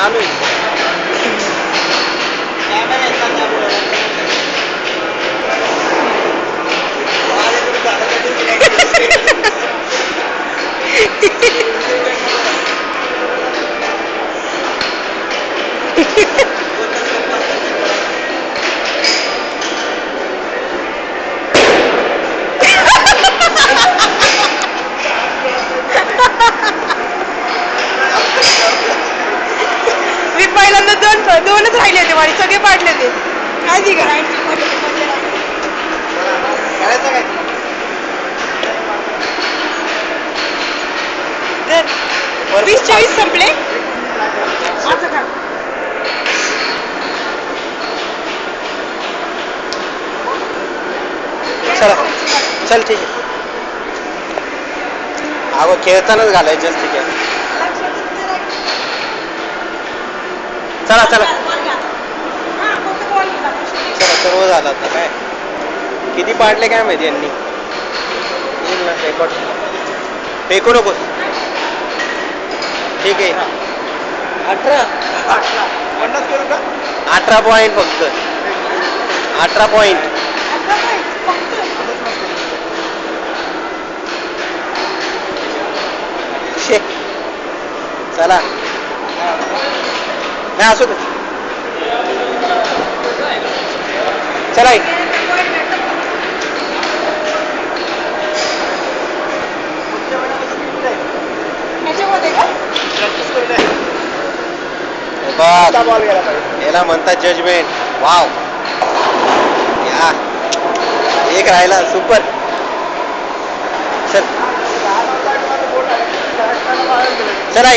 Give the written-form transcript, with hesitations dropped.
चालू आहे. मी पहिल्यांदा दोनच राहिले होते माझे सगळे पाडले ते आधी का तर 20-24 संपले. चला चल ठीक आहे. अगो खेळतानाच घालायचे असते काय. चला चला चला सर्व झालं आता काय. किती पाडले काय माहिती यांनी. येईल ना रेकॉर्ड. फेकू नकोस. ठीक आहे. 18 पॉईंट फक्त. 18 पॉईंट. चला नाही असू दे. चला याला म्हणतात जजमेंट. वाव या एक राहिला. सुपर. चल चला